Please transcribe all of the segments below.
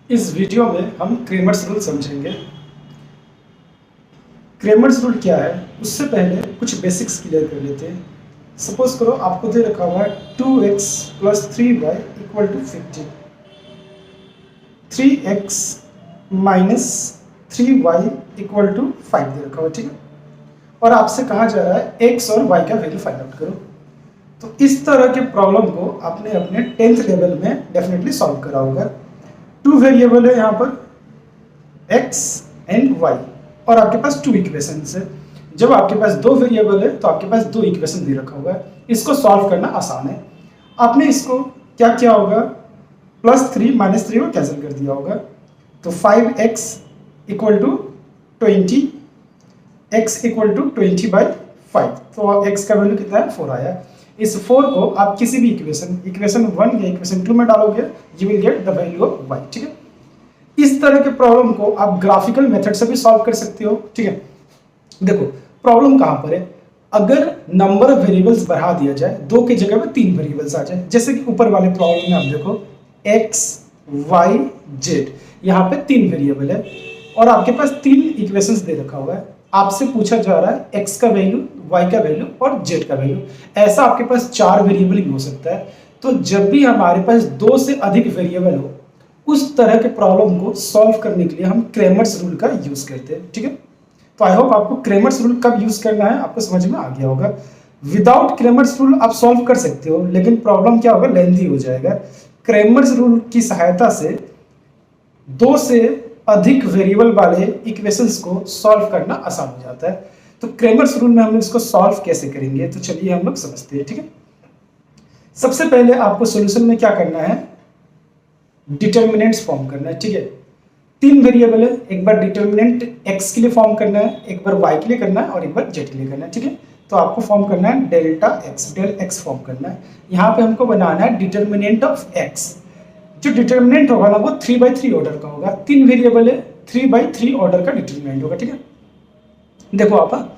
इस वीडियो में हम क्रेमर्स रूल समझेंगे। क्रेमर्स रूल क्या है उससे पहले कुछ बेसिक्स क्लियर कर लेते हैं। सपोज करो आपको दे रखा हुआ है 2x + 3y = 50, 3x - 3y = 5 दे रखा हुआ, ठीक है। और आपसे कहा जा रहा है x और y का वैल्यू फाइंड आउट करो। तो इस तरह के प्रॉब्लम को आपने अपने 10th लेवल में डेफिनेटली सॉल्व करा होगा। 2 वेरिएबल है यहाँ पर x एंड y और आपके पास 2 इक्वेशंस है। जब आपके पास 2 वेरिएबल है तो आपके पास 2 इक्वेशन दे रखा होगा। इसको सॉल्व करना आसान है। आपने इसको क्या किया होगा, +3 - 3 को कैंसिल कर दिया होगा। तो 5x = 20, x = 20/5। तो x का वैल्यू कितना है, 4 आया। इस 4 को आप किसी भी इक्वेशन 1 या इक्वेशन 2 में डालोगे, you will get the value of y, ठीक है। इस तरह के प्रॉब्लम को आप ग्राफिकल मेथड से भी सॉल्व कर सकते हो, ठीक है। देखो प्रॉब्लम कहां पर है, अगर नंबर ऑफ वेरिएबल्स बढ़ा दिया जाए, 2 की जगह पे 3 वेरिएबल्स आ जाए, जैसे कि ऊपर वाले प्रॉब्लम में आप देखो x y z, यहाँ पे 3 वेरिएबल है और आपके पास 3 इक्वेशंस दे रखा हुआ है। आपसे पूछा जा रहा है x का वैल्यू, y का वैल्यू और z का वैल्यू। ऐसा आपके पास 4 वेरिएबल भी हो सकता है। तो जब भी हमारे पास 2 से अधिक वेरिएबल हो, उस तरह के प्रॉब्लम को सॉल्व करने के लिए हम क्रेमर्स रूल का यूज करते हैं, ठीक है। तो आई होप आपको क्रेमर्स रूल कब यूज करना है आपको समझ में आ गया होगा। विदाउट क्रेमर्स रूल आप सॉल्व कर सकते हो, लेकिन प्रॉब्लम क्या होगा, लेंथी हो जाएगा। क्रेमर्स रूल की सहायता से 2 से अधिक वेरिएबल वाले इक्वेशंस को सॉल्व करना आसान हो जाता है। तो क्रेमर्स रूल में हम इसको सॉल्व कैसे करेंगे, तो चलिए हम लोग समझते हैं, ठीक है। सबसे पहले आपको सॉल्यूशन में क्या करना है, डिटर्मिनेंट्स फॉर्म करना है, ठीक है। 3 वेरिएबल है, एक बार डिटर्मिनेंट x के लिए फॉर्म करना है, एक बार y के लिए करना है और एक बार z के लिए करना है, ठीक है। तो आपको फॉर्म करना है डेल्टा x फॉर्म करना है। यहाँ पे हमको बनाना है डिटर्मिनेंट ऑफ x। जो डिटर्मिनेंट होगा ना वो 3/3 ऑर्डर का होगा। 3 वेरिएबल है, 3/3 ऑर्डर का डिटर्मिनेंट होगा, ठीक है। देखो आप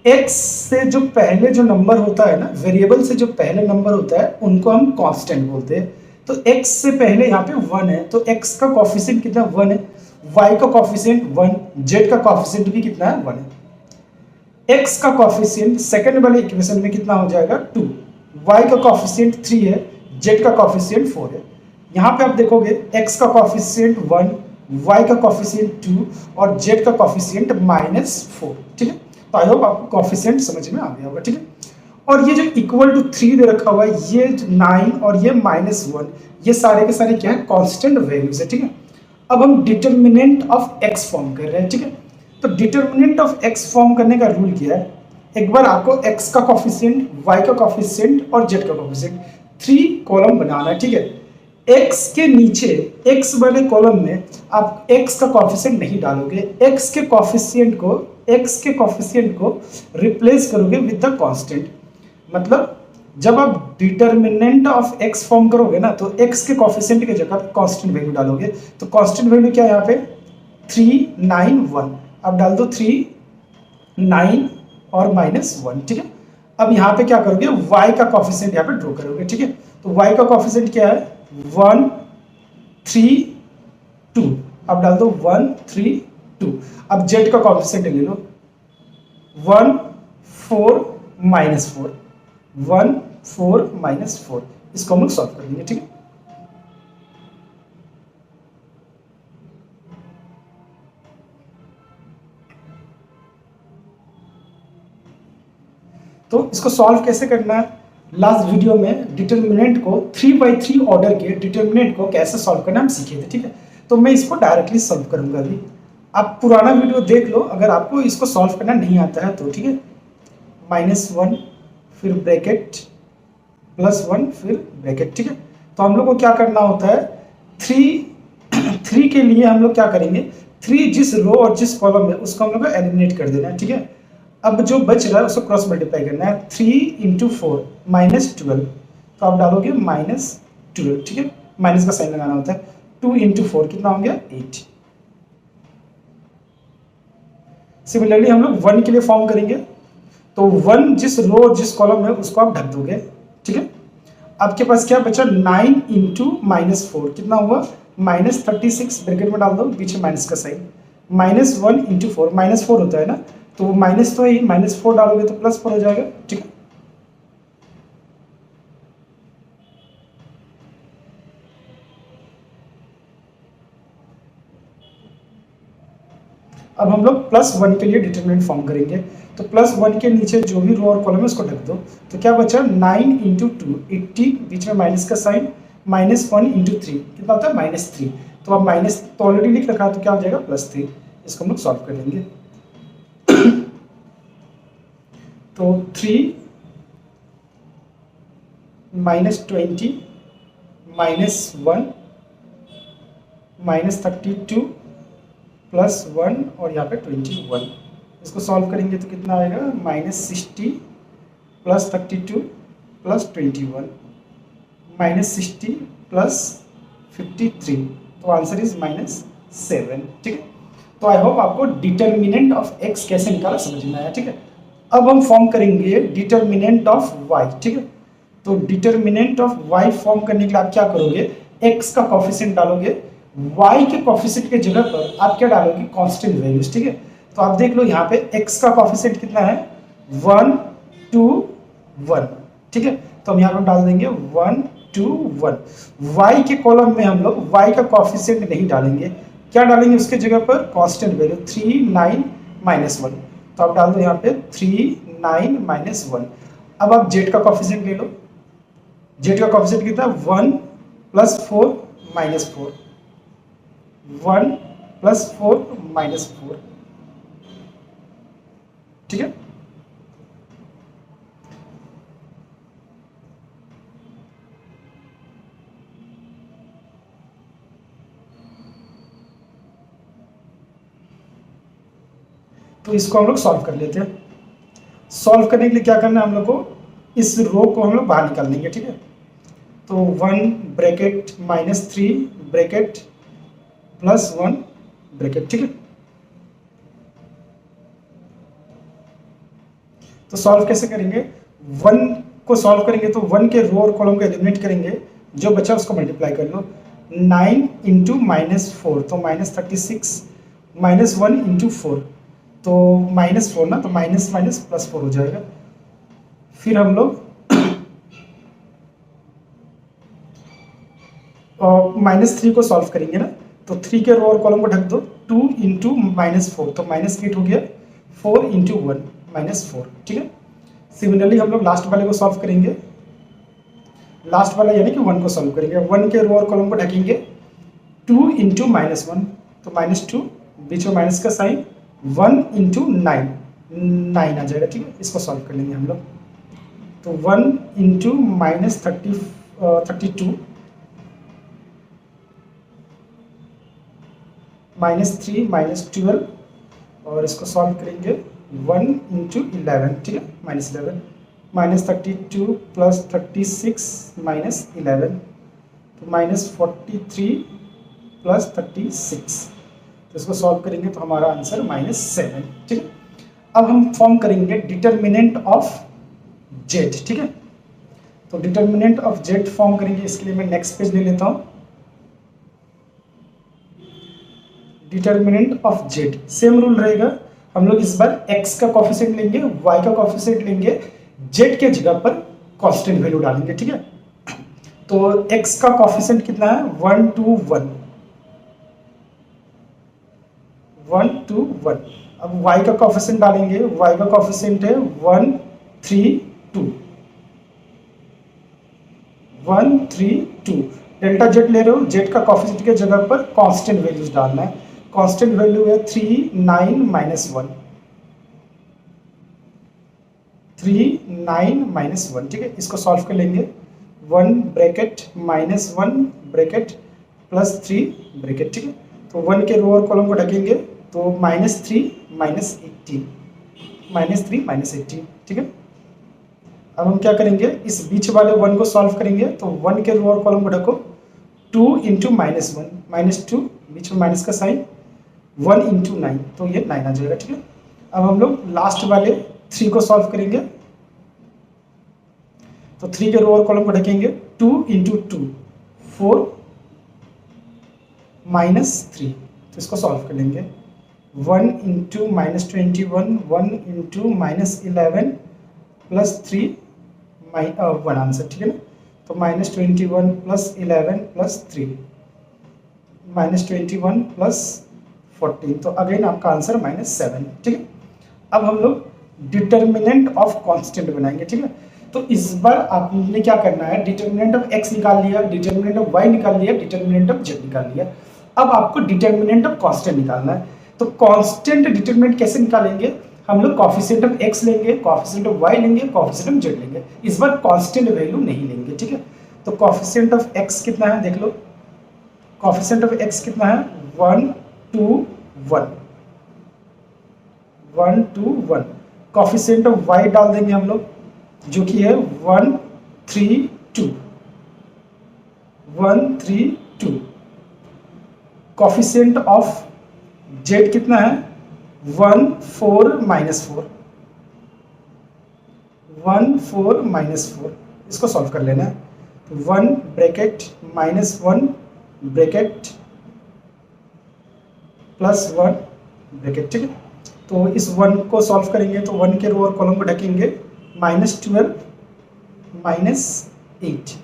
x से जो पहले जो नंबर होता है ना, वेरिएबल से जो पहले नंबर होता है उनको हम कांस्टेंट बोलते हैं। तो x से पहले यहाँ पे 1 है, तो x का कोफिशिएंट कितना 1 है, y का कोफिशिएंट 1, z का कोफिशिएंट भी कितना है 1 है। x का कोफिशिएंट सेकंड वाले इक्वेशन में कितना हो जाएगा 2, y का कोफिशिएंट 3 है, z का कोफिशिएंट 4 है। यहाँ पे आप देखोगे x का कोफिशिएंट 1, y का कोफिशिएंट 2 और z का कोफिशिएंट -4, ठीक है। तो आई होप आपको कोफिशिएंट समझ में आ गया होगा, ठीक है। और ये जो =3 दे रखा हुआ है, ये 9 और ये -1, ये सारे के सारे क्या है, कांस्टेंट वैल्यूज है, ठीक है। अब हम डिटर्मिनेंट ऑफ x फॉर्म कर रहे हैं, ठीक है। तो डिटर्मिनेंट ऑफ x फॉर्म करने का रूल क्या है, एक बार आपको x का कोफिशिएंट, y का कोफिशिएंट और z का कोफिशिएंट 3 कॉलम बनाना है, ठीक है। x के नीचे x वाले कॉलम में आप x का कोफिशिएंट नहीं डालोगे, x के कोफिशिएंट को रिप्लेस करोगे विद द कांस्टेंट। मतलब जब आप डिटर्मिनेंट ऑफ x फॉर्म करोगे ना, तो x के कोफिशिएंट की जगह पे कांस्टेंट वैल्यू डालोगे। तो कांस्टेंट वैल्यू क्या है यहाँ पे 3 9 1, अब डाल दो 3 9 और -1, ठीक है। अब यहाँ पे क्या करोगे, y का कोफिशिएंट यहाँ पे ड्रॉ करोगे, ठीक है। तो y का कोफिशिएंट क्या है 1 3 2, अब डाल दो 1 3 2। अब z का कोफिशिएंट ले लो 1 4 -4, 1 4 -4, इसको हम लोग सॉल्व कर देंगे, ठीक है। तो इसको सॉल्व कैसे करना है, लास्ट वीडियो में डिटर्मिनेंट को 3/3 ऑर्डर के डिटर्मिनेंट को कैसे सॉल्व करना हम सीखे थे, ठीक है। तो मैं इसको डायरेक्टली सॉल्व करूंगा अभी। आप पुराना वीडियो देख लो अगर आपको इसको सॉल्व करना नहीं आता है तो, ठीक है। -1 फिर ब्रैकेट +1 फिर ब्रैकेट, ठीक है। तो हम लोग को क्या करना होता है, 3 के लिए हम लोग क्या करेंगे, 3 जिस रो और जिस कॉलम है उसको हम लोग को एलिमिनेट कर देना है, ठीक है। अब जो बच रहा है उसको क्रॉस मल्टीप्लाई करना है, 3 × 4 -12, तो आप डालोगे -12, ठीक है। माइनस का साइन लगाना होता है। 2 × 4 कितना हो गया 8। सिमिलरली हम लोग 1 के लिए फॉर्म करेंगे, तो 1 जिस रो और जिस कॉलम है उसको आप ढक दोगे, ठीक है। आपके पास क्या बचा 9 × -4 कितना हुआ -36 ब्रैकेट में डाल दो, बीच में माइनस का साइन, -1 इंटू 4, -4 होता है ना, तो माइनस तो है, -4 डालोगे तो +4 हो जाएगा, ठीक है। अब हम लोग +1 के लिए डिटरमिनेंट फॉर्म करेंगे, तो +1 के नीचे जो भी रो और कॉलम है उसको ढक दो, तो क्या बचा 9 इंटू 2 18, बीच में माइनस का साइन, -1 इंटू 3 कितना होता है -3, तो अब माइनस तो ऑलरेडी लिख रखा है तो क्या हो जाएगा +3, इसको हम लोग सॉल्व कर लेंगे। तो 3 -20 -1 -32 +1 और यहाँ पे 21, इसको सॉल्व करेंगे तो कितना आएगा -60 +32 +21 -60 +53, तो आंसर इज -7, ठीक है। तो आई होप आपको डिटर्मिनेंट ऑफ x कैसे निकाला समझ में आया, ठीक है। अब हम फॉर्म करेंगे डिटर्मिनेंट ऑफ y, ठीक है। तो डिटर्मिनेंट ऑफ y फॉर्म करने के लिए आप क्या करोगे, x का कोफिशिएंट डालोगे, y के कोफिशिएंट के जगह पर आप क्या डालोगे कांस्टेंट वैल्यूज, ठीक है। तो आप देख लो यहाँ पे x का कोफिशिएंट कितना है 1 2 1, ठीक है। तो हम यहाँ पर डाल देंगे 1 2 1। y के कॉलम में हम लोग y का कोफिशिएंट नहीं डालेंगे, क्या डालेंगे उसके जगह पर कांस्टेंट वैल्यू 3 9 -1, तो आप डाल दो यहाँ पे 3 9 -1। अब आप z का कोफिशिएंट ले लो, z का कोफिशिएंट कितना 1 +4 -4, 1 +4 -4, ठीक है। तो इसको हम लोग सॉल्व कर लेते हैं। सॉल्व करने के लिए क्या करना है हम लोग को, इस रो को हम लोग बाहर निकाल लेंगे, ठीक है। तो 1 ब्रैकेट -3 ब्रैकेट +1 ब्रैकेट, ठीक है। तो सॉल्व कैसे करेंगे, 1 को सॉल्व करेंगे तो 1 के रो और कॉलम को एलिमिनेट करेंगे, जो बचा उसको मल्टीप्लाई कर लो, 9 इंटू -4 तो -36, -1 इंटू 4 तो -4 ना, तो माइनस +4 हो जाएगा। फिर हम लोग -3 को सॉल्व करेंगे ना, तो 3 के रो और कॉलम को ढक दो, 2 इंटू -4 तो -8 हो गया, 4 इंटू 1 -4, ठीक है। सिमिलरली हम लोग लास्ट वाले को सॉल्व करेंगे, लास्ट वाला यानी कि 1 को सॉल्व करेंगे, 1 के रो और कॉलम को ढकेंगे, 2 इंटू -1 तो -2, बीच में माइनस का साइन, 1 इंटू 9 9 आ जाएगा, ठीक है। इसको सॉल्व कर लेंगे हम लोग, तो 1 इंटू -32 -3 -12 और इसको सॉल्व करेंगे 1 इंटू 11, ठीक है, -11 -32 + 36 -11 तो -43 + 36, तो इसको सॉल्व करेंगे तो हमारा आंसर -7, ठीक है। अब हम फॉर्म करेंगे डिटर्मिनेंट ऑफ z, ठीक है। तो डिटर्मिनेंट ऑफ z फॉर्म करेंगे, इसके लिए मैं नेक्स्ट पेज ले लेता हूँ। Determinant of z same rule रहेगा, हम लोग इस बार x का कोफिशिएंट लेंगे, y का कोफिशिएंट लेंगे, z के जगह पर कांस्टेंट वैल्यू डालेंगे, ठीक है। तो x का कोफिशिएंट कितना है 1 2 1 1 2 1। अब y का कोफिशिएंट डालेंगे, y का कोफिशिएंट है 1 3 2 1 3 2। डेल्टा z ले रहे हो, z का कोफिशिएंट के जगह पर कांस्टेंट वैल्यूज डालना है, कांस्टेंट वैल्यू है 3 9 -1 3 9 -1, ठीक है। इसको सॉल्व कर लेंगे, 1 ब्रैकेट -1 ब्रैकेट +3 ब्रैकेट, ठीक है। तो 1 के रो और कॉलम को ढकेंगे तो -3 -18 -3 -18, ठीक है। अब हम क्या करेंगे, इस बीच वाले 1 को सॉल्व करेंगे, तो 1 के रो और कॉलम को ढको, 2 इंटू -1 -2 बीच में माइनस का साइन, 1 इंटू 9 तो ये 9 आ जाएगा, ठीक है। अब हम लोग लास्ट वाले 3 को सॉल्व करेंगे, तो 3 के रो और कॉलम को ढकेंगे, 2 इंटू 2 4 -3, तो इसको सॉल्व कर लेंगे। 1 इंटू -21, 1 इंटू -11 प्लस 3 1 आंसर, ठीक है ना। तो -21 प्लस 11 प्लस 3 -21 प्लस 14, तो अगेन आपका आंसर -7, ठीक है। अब हम लोग डिटर्मिनेंट ऑफ कांस्टेंट बनाएंगे, ठीक है। तो इस बार आपने क्या करना है, डिटर्मिनेंट ऑफ x निकाल लिया, डिटर्मिनेंट ऑफ y निकाल लिया, डिटर्मिनेंट ऑफ z निकाल लिया। अब आपको डिटर्मिनेंट ऑफ कांस्टेंट निकालना है। तो कांस्टेंट डिटर्मिनेंट कैसे निकालेंगे, हम लोग कोफिशिएंट ऑफ x लेंगे, कोफिशिएंट ऑफ y लेंगे, कोफिशिएंट ऑफ z लेंगे। इस बार कांस्टेंट वैल्यू नहीं लेंगे, ठीक है। तो कोफिशिएंट ऑफ x कितना है देख लो, कोफिशिएंट ऑफ x कितना है 1 2 1, 1 2 1। कोफिशिएंट ऑफ y डाल देंगे हम लोग, जो कि है 1 3 2, 1 3 2। कोफिशिएंट ऑफ z कितना है 1 4 -4, 1 4 -4। इसको सॉल्व कर लेना है। 1 ब्रैकेट -1 ब्रैकेट प्लस 1 ब्रैकेट, ठीक है। तो इस 1 को सॉल्व करेंगे तो 1 के रो और कॉलम को ढकेंगे, -12 -8।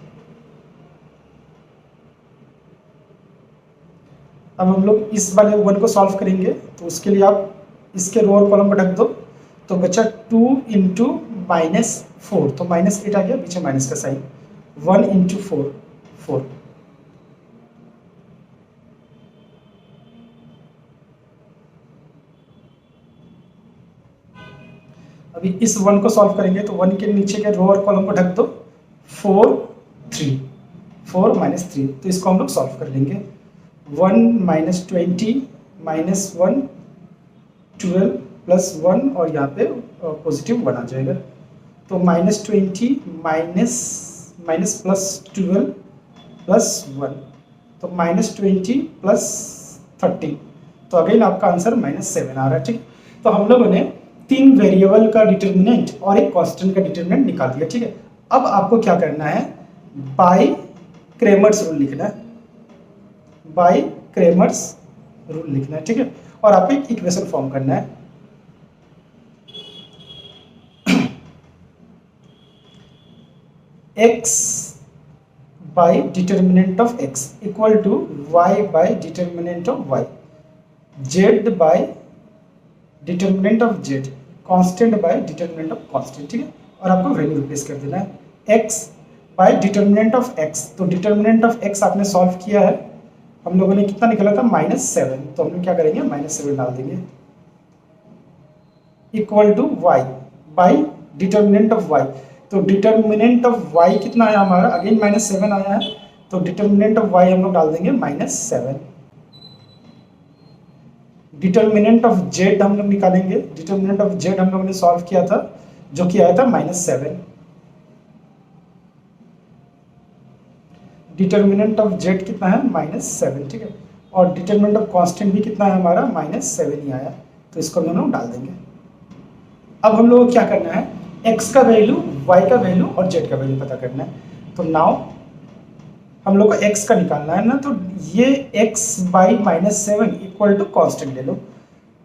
अब हम लोग इस वाले 1 को सॉल्व करेंगे, तो उसके लिए आप इसके रो और कॉलम को ढक दो, तो बचा 2 इंटू -4, तो -8 आ गया, पीछे माइनस का साइन। 1 इंटू 4 4, अभी इस 1 को सॉल्व करेंगे तो 1 के नीचे के रो और कॉलम को ढक दो, 4 3 4 -3, तो इसको हम लोग सॉल्व कर लेंगे। 1 -20 -1 12 प्लस 1, और यहाँ पे पॉजिटिव 1 आ जाएगा। तो -20 माइनस प्लस 12 प्लस 1, तो -20 प्लस 30, तो अगेन आपका आंसर -7 आ रहा है, ठीक। तो हम लोगों ने 3 वेरिएबल का डिटर्मिनेंट और एक कांस्टेंट का डिटर्मिनेंट निकाल दिया, ठीक है। अब आपको क्या करना है, बाय क्रेमर्स रूल लिखना है, बाय क्रेमर्स रूल लिखना है, ठीक है। और आपको एक इक्वेशन फॉर्म करना है। x by determinant of x equal to y by determinant of y, z by determinant of z, constant by determinant of constant, ठीक है। और आपको वैल्यू रिप्लेस कर देना है। x by determinant of x, तो डिटर्मिनेंट ऑफ x आपने solve किया है, हम लोगों ने कितना निकाला था -7, तो हम लोग क्या करेंगे -7 डाल देंगे, equal to y by determinant of y। तो डिटर्मिनेंट ऑफ y कितना है हमारा, अगेन -7 आया है, तो डिटर्मिनेंट ऑफ y हम लोग डाल देंगे -7। डिटर्मिनेंट ऑफ z हम लोग निकालेंगे, डिटर्मिनेंट ऑफ z हम लोगों ने सॉल्व किया था, जो कि आया था -7। डिटर्मिनेंट ऑफ z कितना है -7, ठीक है। और डिटर्मिनेंट ऑफ कांस्टेंट भी कितना है हमारा -7 ही आया, तो इसको हम लोग डाल देंगे। अब हम लोग को क्या करना है, x का वैल्यू, y का वैल्यू और z का वैल्यू पता करना है। तो नाउ हम लोग को x का निकालना है ना, तो ये x by -7 equal to constant ले लो,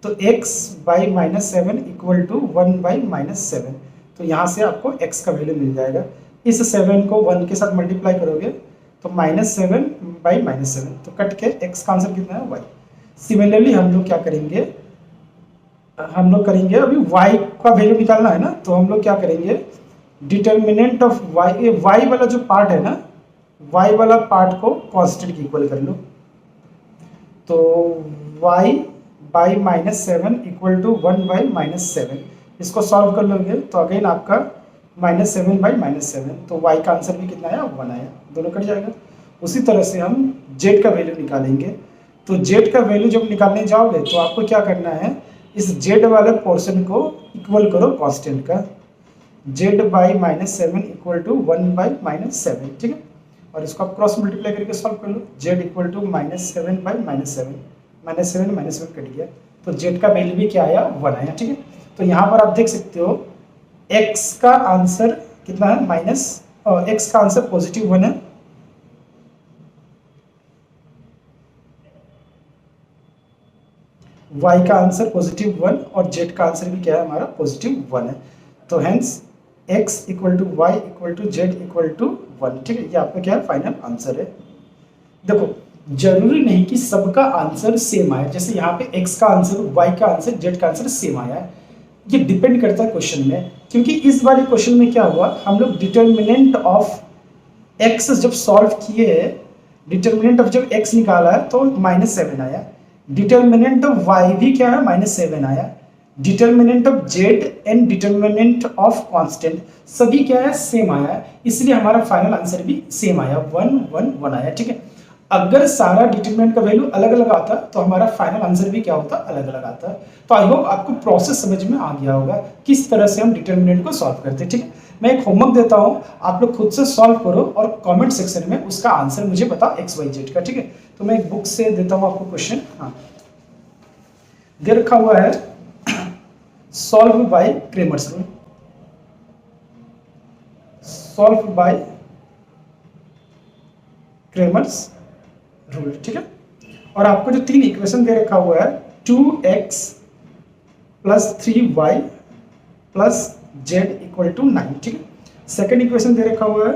तो x by -7 equal to 1 by -7, तो यहाँ से आपको x का वैल्यू मिल जाएगा। इस 7 को 1 के साथ मल्टीप्लाई करोगे तो -7 बाई -7, तो कट के x का आंसर कितना है y। सिमिलरली हम लोग क्या करेंगे, हम लोग करेंगे अभी y का वैल्यू निकालना है ना, तो हम लोग क्या करेंगे, डिटर्मिनेंट ऑफ y वाला जो पार्ट है ना, y वाला पार्ट को कांस्टेंट की इक्वल कर लो, तो y by -7 equal to 1 by -7, इसको सॉल्व कर लोगे तो अगेन आपका -7 बाई -7, तो y का आंसर भी कितना आया 1 आया, दोनों कट जाएगा। उसी तरह से हम z का वैल्यू निकालेंगे, तो z का वैल्यू जब निकालने जाओगे तो आपको क्या करना है, इस z वाले पोर्शन को इक्वल करो कांस्टेंट का, z by -7 equal to 1 by -7, ठीक है। और इसको आप क्रॉस मल्टीप्लाई करके सॉल्व कर लो, z equal to -7 by -7, -7 cut गया, तो z का वैल्यू भी क्या आया 1 आया, ठीक है। तो यहाँ पर आप देख सकते हो x का आंसर कितना है x का आंसर +1 है, y का आंसर +1 और z का आंसर भी क्या है हमारा +1 है। तो hence x equal to y equal to z equal to 1। ठीक है, ये आपका क्या है फाइनल आंसर है। देखो जरूरी नहीं कि सबका आंसर सेम आए, जैसे यहाँ पे x का आंसर, y का आंसर, z का आंसर सेम आया है, ये डिपेंड करता है क्वेश्चन में। क्योंकि इस वाले क्वेश्चन में क्या हुआ, हम लोग डिटर्मिनेंट ऑफ x जब सॉल्व किए, डिटर्मिनेंट ऑफ जब x निकाला है तो -7 आया, डिटर्मिनेंट ऑफ y भी क्या है -7 आया, determinant of z and determinant of constant सभी क्या है सेम आया है, इसलिए हमारा फाइनल आंसर भी सेम आया 1 1 1 आया। ठीक है, अगर सारा डिटर्मिनेंट का वैल्यू अलग अलग आता तो हमारा फाइनल आंसर भी क्या होता, अलग अलग आता। तो आई होप आपको प्रोसेस समझ में आ गया होगा किस तरह से हम डिटर्मिनेंट को सॉल्व करते हैं। ठीक है, मैं एक होमवर्क देता हूँ, आप लोग खुद से सॉल्व करो और कमेंट सेक्शन में उसका आंसर मुझे बताओ एक्स वाई जेड का। ठीक है, तो मैं एक बुक से देता हूँ आपको क्वेश्चन। हाँ, दे रखा हुआ है solve by Cramer's rule, solve by Cramer's rule. ठीक है, और आपको जो 3 इक्वेशन दे रखा हुआ है 2x + 3y + z = 9। ठीक है, सेकेंड इक्वेशन दे रखा हुआ है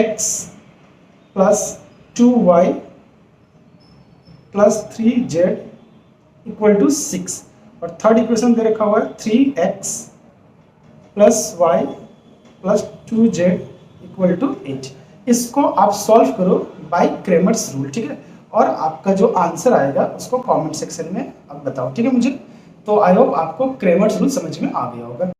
x + 2y + 3z = 6, और थर्ड इक्वेशन दे रखा हुआ है 3x + y + 2z = 8। इसको आप सॉल्व करो बाय क्रेमर्स रूल। ठीक है, और आपका जो आंसर आएगा उसको कमेंट सेक्शन में आप बताओ। ठीक है मुझे, तो आई होप आपको क्रेमर्स रूल समझ में आ गया होगा।